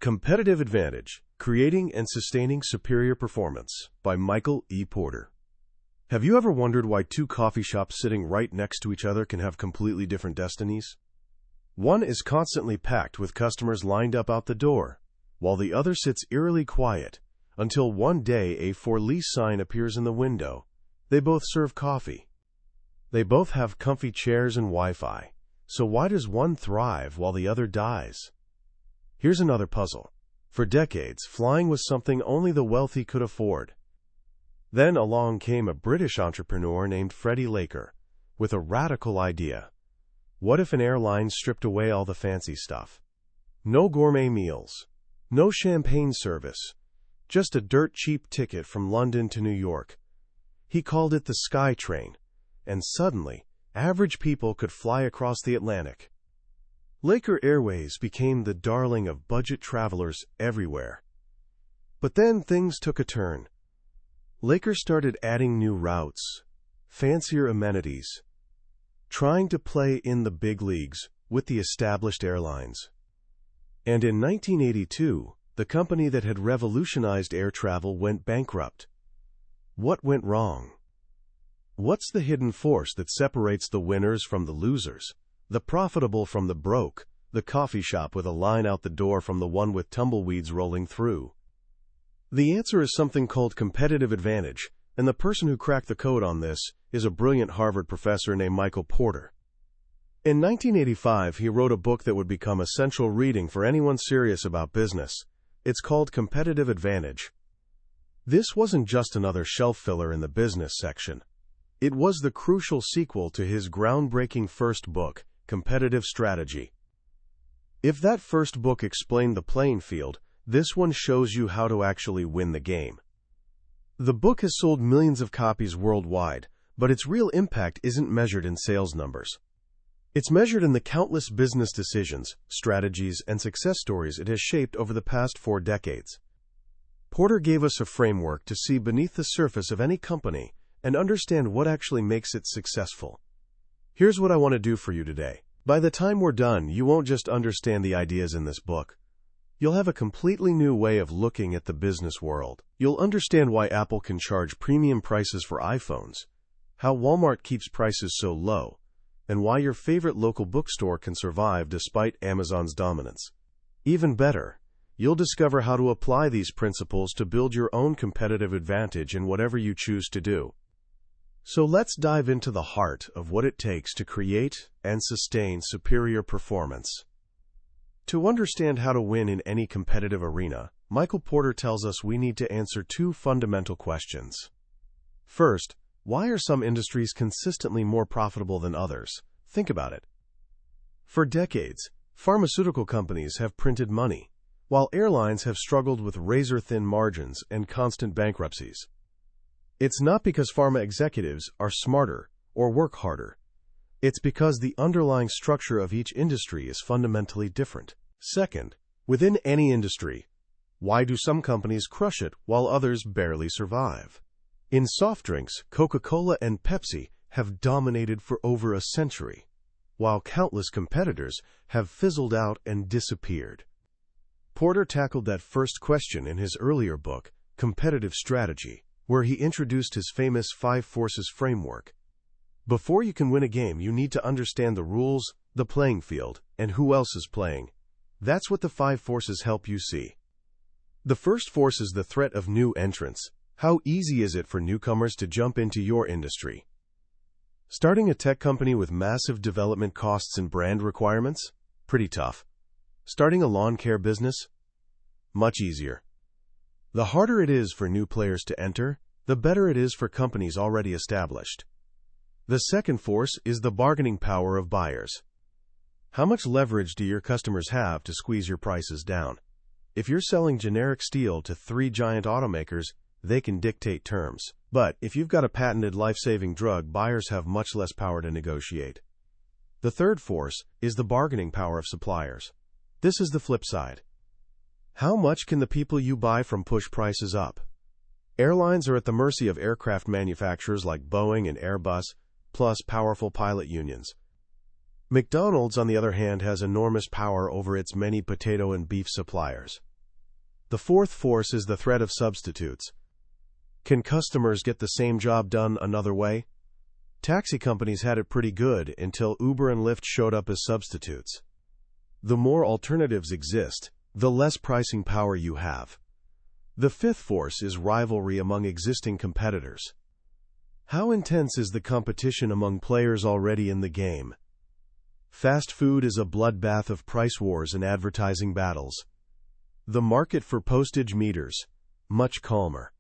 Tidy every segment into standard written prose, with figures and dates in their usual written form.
Competitive Advantage: Creating and Sustaining Superior Performance by Michael E. Porter. Have you ever wondered why two coffee shops sitting right next to each other can have completely different destinies? One is constantly packed with customers lined up out the door, while the other sits eerily quiet until one day a for lease sign appears in the window. They both serve coffee. They both have comfy chairs and Wi-Fi. So why does one thrive while the other dies? Here's another puzzle. For decades, flying was something only the wealthy could afford. Then along came a British entrepreneur named Freddie Laker with a radical idea. What if an airline stripped away all the fancy stuff? No gourmet meals, no champagne service, just a dirt cheap ticket from London to New York. He called it the Sky Train, and suddenly, average people could fly across the Atlantic. Laker Airways became the darling of budget travelers everywhere. But then things took a turn. Laker started adding new routes, fancier amenities, trying to play in the big leagues with the established airlines. And in 1982, the company that had revolutionized air travel went bankrupt. What went wrong? What's the hidden force that separates the winners from the losers, the profitable from the broke, the coffee shop with a line out the door from the one with tumbleweeds rolling through? The answer is something called competitive advantage, and the person who cracked the code on this is a brilliant Harvard professor named Michael Porter. In 1985, he wrote a book that would become essential reading for anyone serious about business. It's called Competitive Advantage. This wasn't just another shelf filler in the business section. It was the crucial sequel to his groundbreaking first book, Competitive Strategy. If that first book explained the playing field, this one shows you how to actually win the game. The book has sold millions of copies worldwide, but its real impact isn't measured in sales numbers. It's measured in the countless business decisions, strategies, and success stories it has shaped over the past 4 decades. Porter gave us a framework to see beneath the surface of any company and understand what actually makes it successful. Here's what I want to do for you today. By the time we're done, you won't just understand the ideas in this book. You'll have a completely new way of looking at the business world. You'll understand why Apple can charge premium prices for iPhones, how Walmart keeps prices so low, and why your favorite local bookstore can survive despite Amazon's dominance. Even better, you'll discover how to apply these principles to build your own competitive advantage in whatever you choose to do. So let's dive into the heart of what it takes to create and sustain superior performance. To understand how to win in any competitive arena, Michael Porter tells us we need to answer 2 fundamental questions. First, why are some industries consistently more profitable than others? Think about it. For decades, pharmaceutical companies have printed money, while airlines have struggled with razor-thin margins and constant bankruptcies. It's not because pharma executives are smarter or work harder. It's because the underlying structure of each industry is fundamentally different. Second, within any industry, why do some companies crush it while others barely survive? In soft drinks, Coca-Cola and Pepsi have dominated for over a century, while countless competitors have fizzled out and disappeared. Porter tackled that first question in his earlier book, Competitive Strategy, where he introduced his famous 5 forces framework. Before you can win a game, you need to understand the rules, the playing field, and who else is playing. That's what the 5 forces help you see. The first force is the threat of new entrants. How easy is it for newcomers to jump into your industry? Starting a tech company with massive development costs and brand requirements? Pretty tough. Starting a lawn care business? Much easier. The harder it is for new players to enter, the better it is for companies already established. The second force is the bargaining power of buyers. How much leverage do your customers have to squeeze your prices down? If you're selling generic steel to 3 giant automakers, they can dictate terms. But if you've got a patented life-saving drug, buyers have much less power to negotiate. The third force is the bargaining power of suppliers. This is the flip side. How much can the people you buy from push prices up? Airlines are at the mercy of aircraft manufacturers like Boeing and Airbus, plus powerful pilot unions. McDonald's, on the other hand, has enormous power over its many potato and beef suppliers. The fourth force is the threat of substitutes. Can customers get the same job done another way? Taxi companies had it pretty good until Uber and Lyft showed up as substitutes. The more alternatives exist, the less pricing power you have. The fifth force is rivalry among existing competitors. How intense is the competition among players already in the game? Fast food is a bloodbath of price wars and advertising battles. The market for postage meters, much calmer.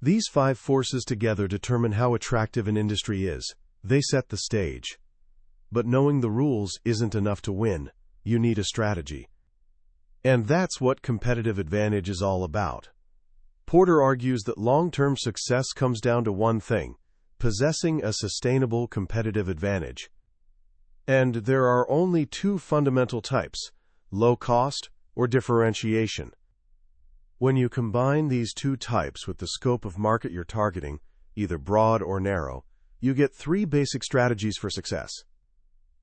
These five forces together determine how attractive an industry is. They set the stage. But knowing the rules isn't enough to win. You need a strategy. And that's what competitive advantage is all about. Porter argues that long-term success comes down to one thing: possessing a sustainable competitive advantage. And there are only two fundamental types: low cost or differentiation. When you combine these two types with the scope of market you're targeting, either broad or narrow, you get three basic strategies for success.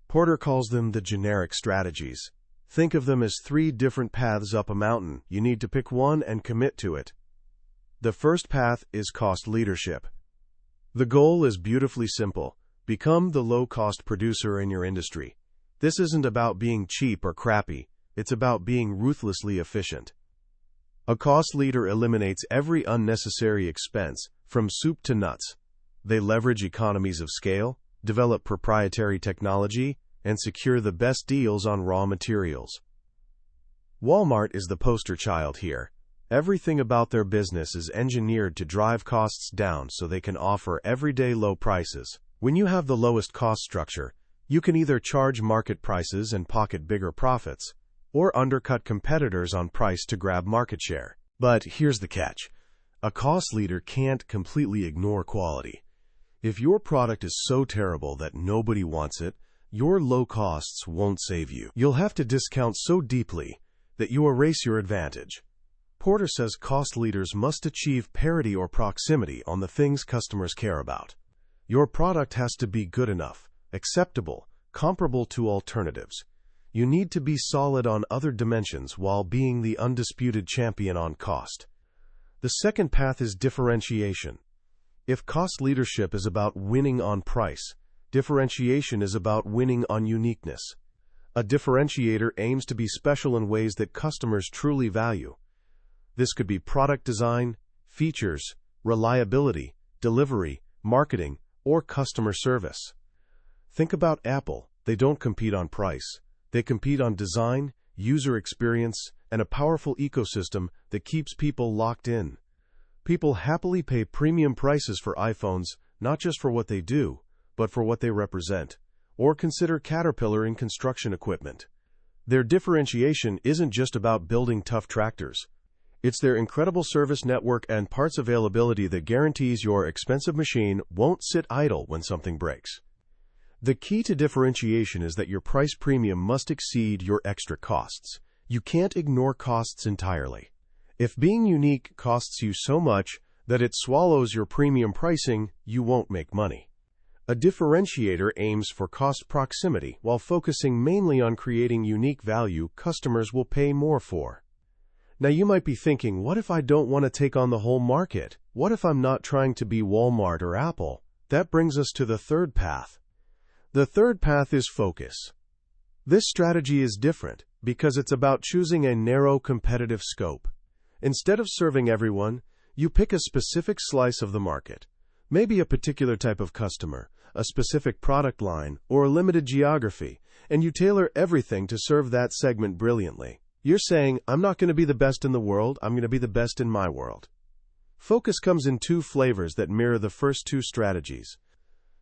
Porter calls them the generic strategies. Think of them as three different paths up a mountain. You need to pick one and commit to it. The first path is cost leadership. The goal is beautifully simple: become the low-cost producer in your industry. This isn't about being cheap or crappy. It's about being ruthlessly efficient. A cost leader eliminates every unnecessary expense, from soup to nuts. They leverage economies of scale, develop proprietary technology, and secure the best deals on raw materials. Walmart is the poster child here. Everything about their business is engineered to drive costs down so they can offer everyday low prices. When you have the lowest cost structure, you can either charge market prices and pocket bigger profits, or undercut competitors on price to grab market share. But here's the catch. A cost leader can't completely ignore quality. If your product is so terrible that nobody wants it, your low costs won't save you. You'll have to discount so deeply that you erase your advantage. Porter says cost leaders must achieve parity or proximity on the things customers care about. Your product has to be good enough, acceptable, comparable to alternatives. You need to be solid on other dimensions while being the undisputed champion on cost. The second path is differentiation. If cost leadership is about winning on price, differentiation is about winning on uniqueness. A differentiator aims to be special in ways that customers truly value. This could be product design, features, reliability, delivery, marketing, or customer service. Think about Apple. They don't compete on price. They compete on design, user experience, and a powerful ecosystem that keeps people locked in. People happily pay premium prices for iPhones, not just for what they do, but for what they represent. Or consider Caterpillar in construction equipment. Their differentiation isn't just about building tough tractors. It's their incredible service network and parts availability that guarantees your expensive machine won't sit idle when something breaks. The key to differentiation is that your price premium must exceed your extra costs. You can't ignore costs entirely. If being unique costs you so much that it swallows your premium pricing, you won't make money. A differentiator aims for cost proximity while focusing mainly on creating unique value customers will pay more for. Now you might be thinking, what if I don't want to take on the whole market? What if I'm not trying to be Walmart or Apple? That brings us to the third path. The third path is focus. This strategy is different because it's about choosing a narrow competitive scope. Instead of serving everyone, you pick a specific slice of the market, maybe a particular type of customer, a specific product line, or a limited geography, and you tailor everything to serve that segment brilliantly. You're saying, I'm not going to be the best in the world, I'm going to be the best in my world. Focus comes in two flavors that mirror the first two strategies.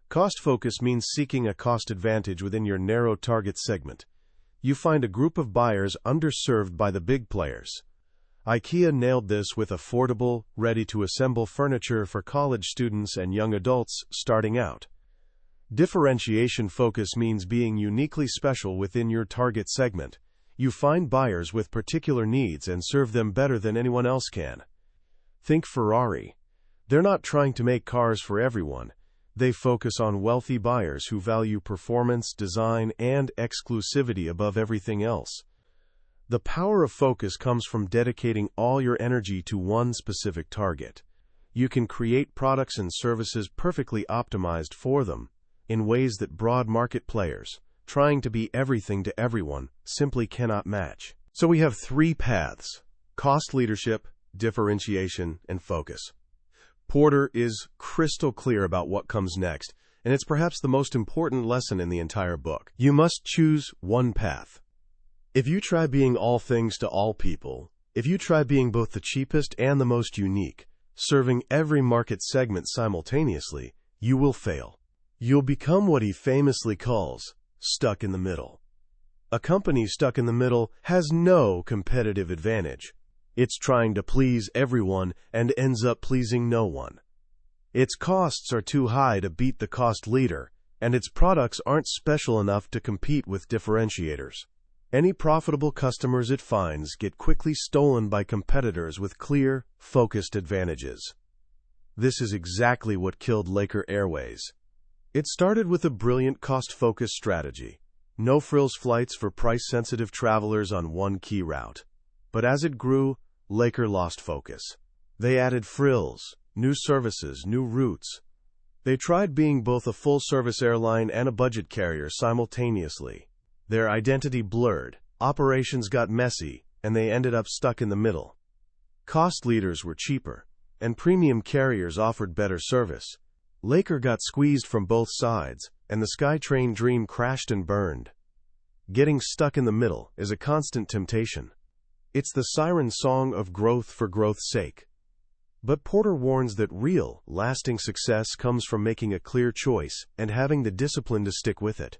Cost focus means seeking a cost advantage within your narrow target segment. You find a group of buyers underserved by the big players. IKEA nailed this with affordable, ready-to-assemble furniture for college students and young adults starting out. Differentiation focus means being uniquely special within your target segment. You find buyers with particular needs and serve them better than anyone else can. Think Ferrari. They're not trying to make cars for everyone. They focus on wealthy buyers who value performance, design, and exclusivity above everything else. The power of focus comes from dedicating all your energy to one specific target. You can create products and services perfectly optimized for them in ways that broad market players, trying to be everything to everyone, simply cannot match. So we have three paths: cost leadership, differentiation, and focus. Porter is crystal clear about what comes next, and it's perhaps the most important lesson in the entire book. You must choose one path. If you try being all things to all people, if you try being both the cheapest and the most unique, serving every market segment simultaneously, you will fail. You'll become what he famously calls stuck in the middle. A company stuck in the middle has no competitive advantage. It's trying to please everyone and ends up pleasing no one. Its costs are too high to beat the cost leader, and its products aren't special enough to compete with differentiators. Any profitable customers it finds get quickly stolen by competitors with clear, focused advantages. This is exactly what killed Laker Airways. It started with a brilliant cost-focused strategy: no-frills flights for price-sensitive travelers on one key route. But as it grew, Laker lost focus. They added frills, new services, new routes. They tried being both a full-service airline and a budget carrier simultaneously. Their identity blurred, operations got messy, and they ended up stuck in the middle. Cost leaders were cheaper, and premium carriers offered better service. Laker got squeezed from both sides, and the SkyTrain dream crashed and burned. Getting stuck in the middle is a constant temptation. It's the siren song of growth for growth's sake. But Porter warns that real, lasting success comes from making a clear choice and having the discipline to stick with it.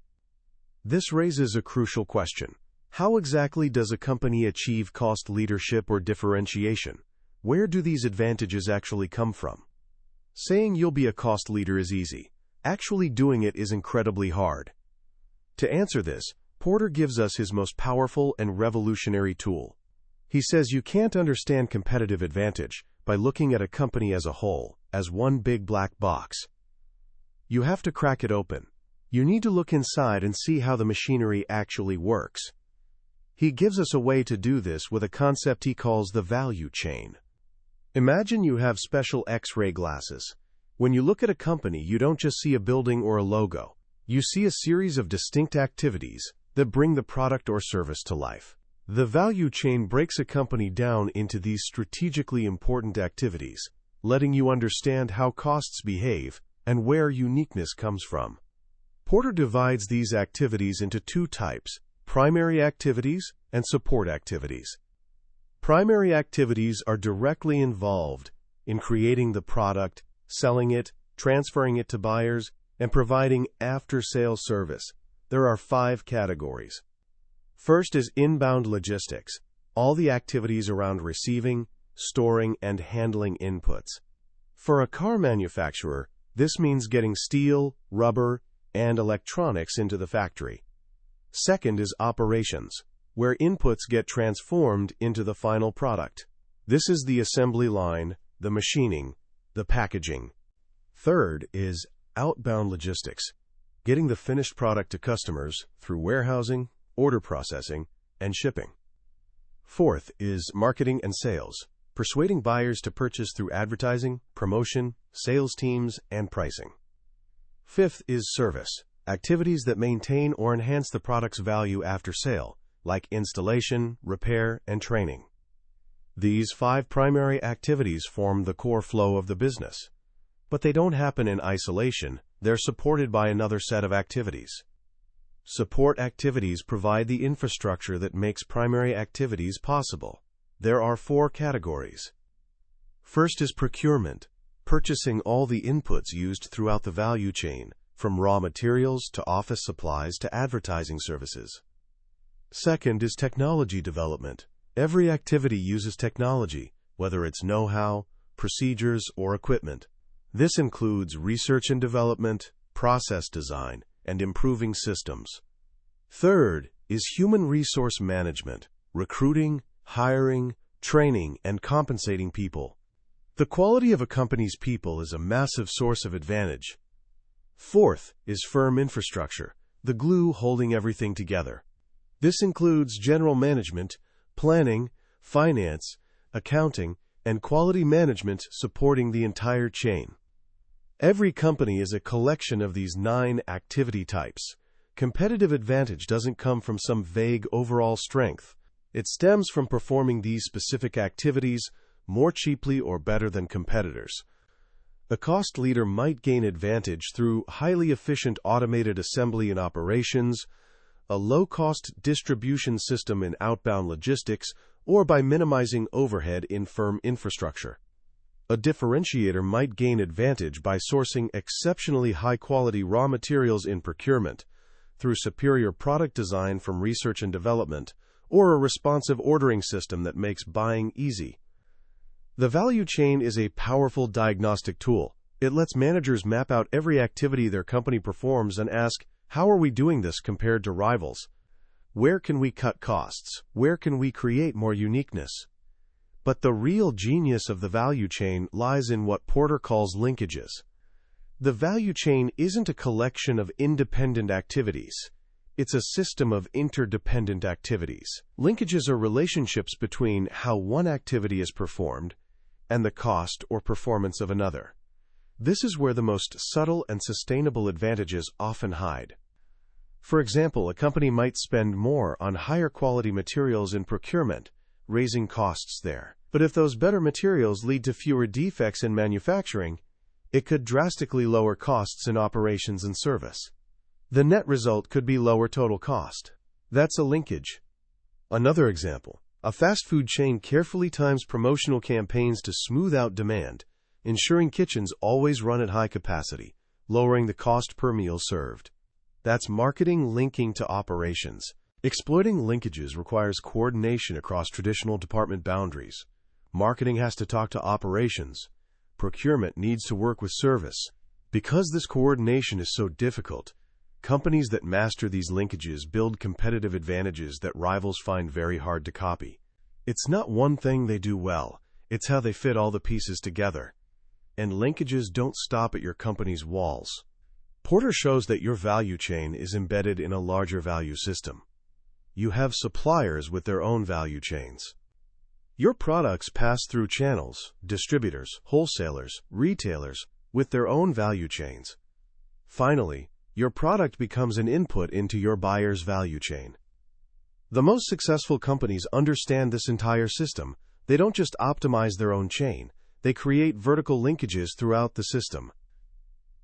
This raises a crucial question. How exactly does a company achieve cost leadership or differentiation? Where do these advantages actually come from? Saying you'll be a cost leader is easy. Actually doing it is incredibly hard. To answer this, Porter gives us his most powerful and revolutionary tool. He says you can't understand competitive advantage by looking at a company as a whole, as one big black box. You have to crack it open. You need to look inside and see how the machinery actually works. He gives us a way to do this with a concept he calls the value chain. Imagine you have special X-ray glasses. When you look at a company, you don't just see a building or a logo. You see a series of distinct activities that bring the product or service to life. The value chain breaks a company down into these strategically important activities, letting you understand how costs behave and where uniqueness comes from. Porter divides these activities into two types: primary activities and support activities. Primary activities are directly involved in creating the product, selling it, transferring it to buyers, and providing after-sale service. There are 5 categories. First is inbound logistics, all the activities around receiving, storing, and handling inputs. For a car manufacturer, this means getting steel, rubber, and electronics into the factory. Second is operations, where inputs get transformed into the final product. This is the assembly line, the machining, the packaging. Third is outbound logistics, getting the finished product to customers through warehousing, order processing, and shipping. Fourth is marketing and sales, persuading buyers to purchase through advertising, promotion, sales teams, and pricing. Fifth is service, activities that maintain or enhance the product's value after sale, like installation, repair, and training. These 5 primary activities form the core flow of the business. But they don't happen in isolation, they're supported by another set of activities. Support activities provide the infrastructure that makes primary activities possible. There are 4 categories. First is procurement, purchasing all the inputs used throughout the value chain, from raw materials to office supplies to advertising services. Second is technology development. Every activity uses technology, whether it's know-how, procedures, or equipment. This includes research and development, process design, and improving systems. Third is human resource management, recruiting, hiring, training, and compensating people. The quality of a company's people is a massive source of advantage. Fourth is firm infrastructure, the glue holding everything together. This includes general management, planning, finance, accounting, and quality management supporting the entire chain. Every company is a collection of these 9 activity types. Competitive advantage doesn't come from some vague overall strength. It stems from performing these specific activities more cheaply or better than competitors. A cost leader might gain advantage through highly efficient automated assembly and operations, a low-cost distribution system in outbound logistics, or by minimizing overhead in firm infrastructure. A differentiator might gain advantage by sourcing exceptionally high-quality raw materials in procurement, through superior product design from research and development, or a responsive ordering system that makes buying easy. The value chain is a powerful diagnostic tool. It lets managers map out every activity their company performs and ask, how are we doing this compared to rivals? Where can we cut costs? Where can we create more uniqueness? But the real genius of the value chain lies in what Porter calls linkages. The value chain isn't a collection of independent activities. It's a system of interdependent activities. Linkages are relationships between how one activity is performed and the cost or performance of another. This is where the most subtle and sustainable advantages often hide. For example, a company might spend more on higher quality materials in procurement, raising costs there. But if those better materials lead to fewer defects in manufacturing, it could drastically lower costs in operations and service. The net result could be lower total cost. That's a linkage. Another example, a fast food chain carefully times promotional campaigns to smooth out demand, ensuring kitchens always run at high capacity, lowering the cost per meal served. That's marketing linking to operations. Exploiting linkages requires coordination across traditional department boundaries. Marketing has to talk to operations. Procurement needs to work with service. Because this coordination is so difficult, companies that master these linkages build competitive advantages that rivals find very hard to copy. It's not one thing they do well, it's how they fit all the pieces together. And linkages don't stop at your company's walls. Porter shows that your value chain is embedded in a larger value system. You have suppliers with their own value chains. Your products pass through channels, distributors, wholesalers, retailers, with their own value chains. Finally, your product becomes an input into your buyer's value chain. The most successful companies understand this entire system. They don't just optimize their own chain, they create vertical linkages throughout the system.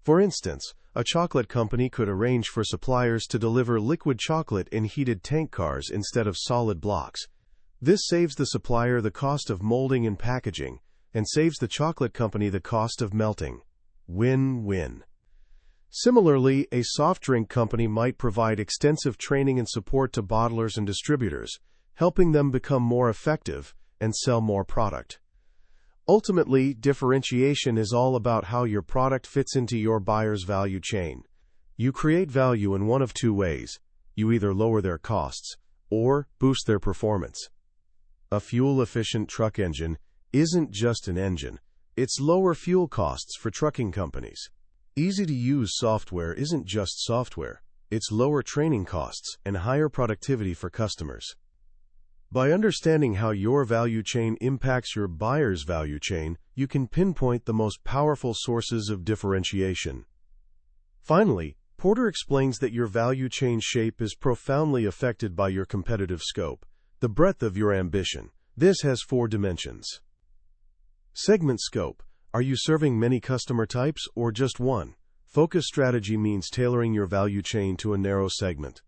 For instance, a chocolate company could arrange for suppliers to deliver liquid chocolate in heated tank cars instead of solid blocks. This saves the supplier the cost of molding and packaging, and saves the chocolate company the cost of melting. Win-win. Similarly, a soft drink company might provide extensive training and support to bottlers and distributors, helping them become more effective and sell more product. Ultimately, differentiation is all about how your product fits into your buyer's value chain. You create value in one of two ways. You either lower their costs or boost their performance. A fuel-efficient truck engine isn't just an engine. It's lower fuel costs for trucking companies. Easy-to-use software isn't just software. It's lower training costs and higher productivity for customers. By understanding how your value chain impacts your buyer's value chain, you can pinpoint the most powerful sources of differentiation. Finally, Porter explains that your value chain shape is profoundly affected by your competitive scope, the breadth of your ambition. This has 4 dimensions. Segment scope. Are you serving many customer types or just one? Focus strategy means tailoring your value chain to a narrow segment.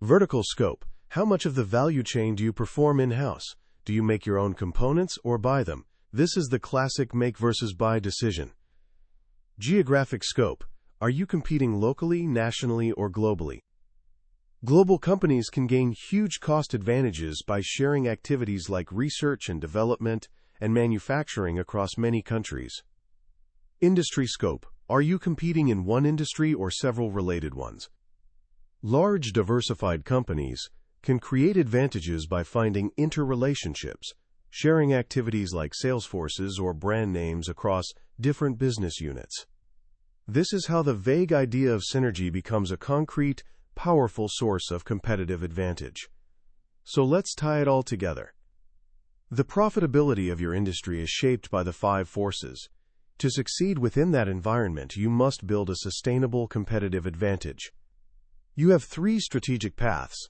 Vertical scope. How much of the value chain do you perform in-house? Do you make your own components or buy them? This is the classic make versus buy decision. Geographic scope. Are you competing locally, nationally, or globally? Global companies can gain huge cost advantages by sharing activities like research and development and manufacturing across many countries. Industry scope. Are you competing in one industry or several related ones? Large, diversified companies can create advantages by finding interrelationships, sharing activities like sales forces or brand names across different business units. This is how the vague idea of synergy becomes a concrete, powerful source of competitive advantage. So let's tie it all together. The profitability of your industry is shaped by the 5 forces. To succeed within that environment, you must build a sustainable competitive advantage. You have 3 strategic paths: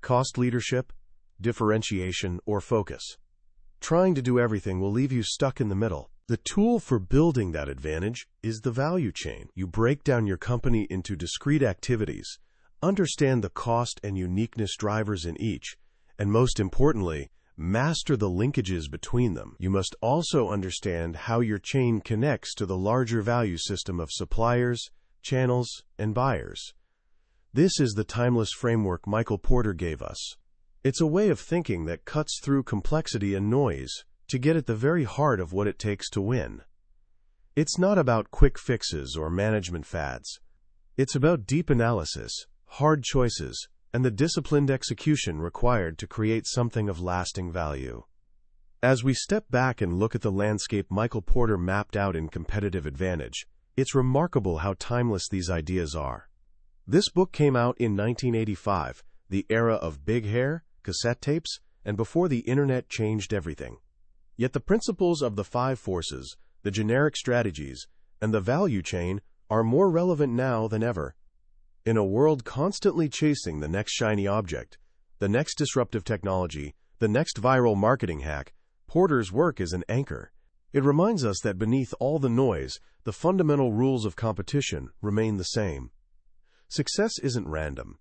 cost leadership, differentiation, or focus. Trying to do everything will leave you stuck in the middle. The tool for building that advantage is the value chain. You break down your company into discrete activities, understand the cost and uniqueness drivers in each, and most importantly, master the linkages between them. You must also understand how your chain connects to the larger value system of suppliers, channels, and buyers. This is the timeless framework Michael Porter gave us. It's a way of thinking that cuts through complexity and noise to get at the very heart of what it takes to win. It's not about quick fixes or management fads. It's about deep analysis, hard choices, and the disciplined execution required to create something of lasting value. As we step back and look at the landscape Michael Porter mapped out in Competitive Advantage, it's remarkable how timeless these ideas are. This book came out in 1985, the era of big hair, cassette tapes, and before the internet changed everything. Yet the principles of the 5 forces, the generic strategies, and the value chain are more relevant now than ever. In a world constantly chasing the next shiny object, the next disruptive technology, the next viral marketing hack, Porter's work is an anchor. It reminds us that beneath all the noise, the fundamental rules of competition remain the same. Success isn't random.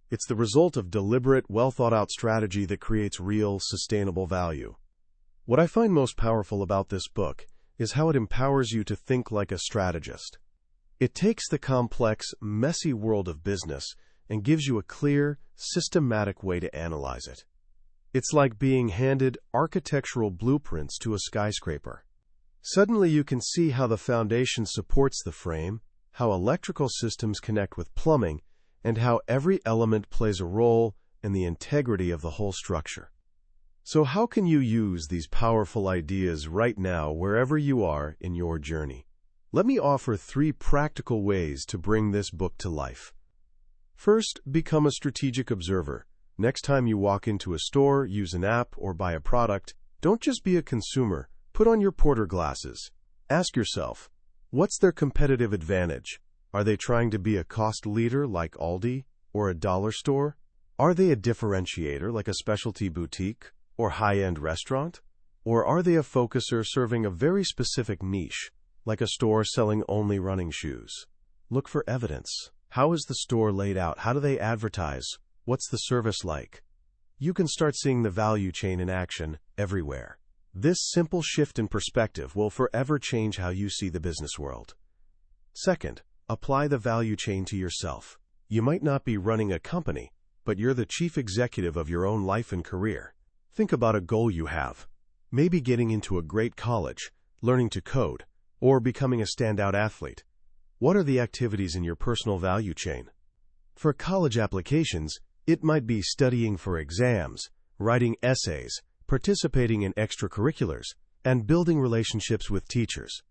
It's the result of deliberate, well-thought-out strategy that creates real, sustainable value. What I find most powerful about this book is how it empowers you to think like a strategist. It takes the complex, messy world of business and gives you a clear, systematic way to analyze it. It's like being handed architectural blueprints to a skyscraper. Suddenly you can see how the foundation supports the frame, how electrical systems connect with plumbing, and how every element plays a role in the integrity of the whole structure. So how can you use these powerful ideas right now wherever you are in your journey? Let me offer 3 practical ways to bring this book to life. First, become a strategic observer. Next time you walk into a store, use an app, or buy a product, don't just be a consumer. Put on your Porter glasses. Ask yourself, what's their competitive advantage? Are they trying to be a cost leader like Aldi or a dollar store? Are they a differentiator like a specialty boutique or high-end restaurant? Or are they a focuser serving a very specific niche, like a store selling only running shoes? Look for evidence. How is the store laid out? How do they advertise? What's the service like? You can start seeing the value chain in action everywhere. This simple shift in perspective will forever change how you see the business world. Second, apply the value chain to yourself. You might not be running a company, but you're the chief executive of your own life and career. Think about a goal you have. Maybe getting into a great college, learning to code, or becoming a standout athlete. What are the activities in your personal value chain? For college applications, it might be studying for exams, writing essays, participating in extracurriculars, and building relationships with teachers.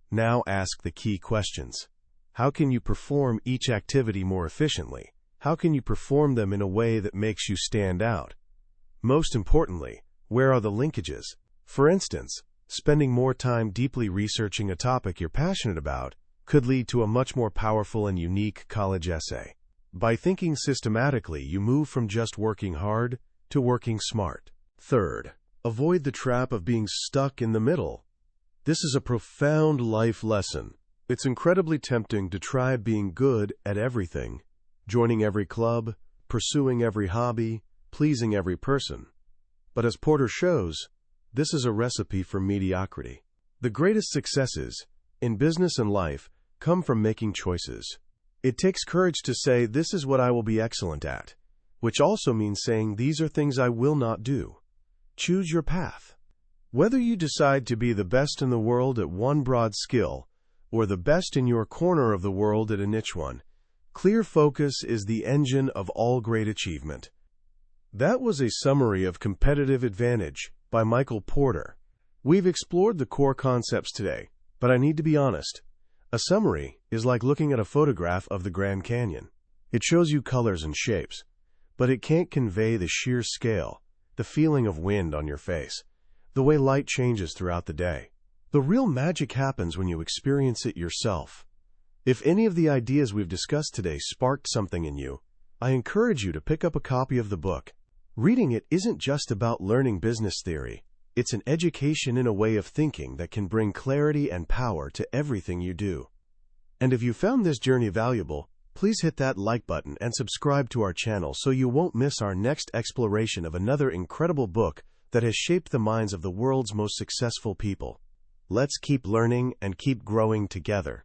Now ask the key questions. How can you perform each activity more efficiently? How can you perform them in a way that makes you stand out? Most importantly, where are the linkages? For instance, spending more time deeply researching a topic you're passionate about could lead to a much more powerful and unique college essay. By thinking systematically, you move from just working hard to working smart. Third, avoid the trap of being stuck in the middle. This is a profound life lesson. It's incredibly tempting to try being good at everything, joining every club, pursuing every hobby, pleasing every person. But as Porter shows, this is a recipe for mediocrity. The greatest successes, in business and life, come from making choices. It takes courage to say, this is what I will be excellent at, which also means saying, these are things I will not do. Choose your path. Whether you decide to be the best in the world at one broad skill, or the best in your corner of the world at a niche one, clear focus is the engine of all great achievement. That was a summary of Competitive Advantage by Michael Porter. We've explored the core concepts today, but I need to be honest. A summary is like looking at a photograph of the Grand Canyon. It shows you colors and shapes, but it can't convey the sheer scale, the feeling of wind on your face, the way light changes throughout the day. The real magic happens when you experience it yourself. If any of the ideas we've discussed today sparked something in you, I encourage you to pick up a copy of the book. Reading it isn't just about learning business theory. It's an education in a way of thinking that can bring clarity and power to everything you do. And if you found this journey valuable, please hit that like button and subscribe to our channel so you won't miss our next exploration of another incredible book that has shaped the minds of the world's most successful people. Let's keep learning and keep growing together.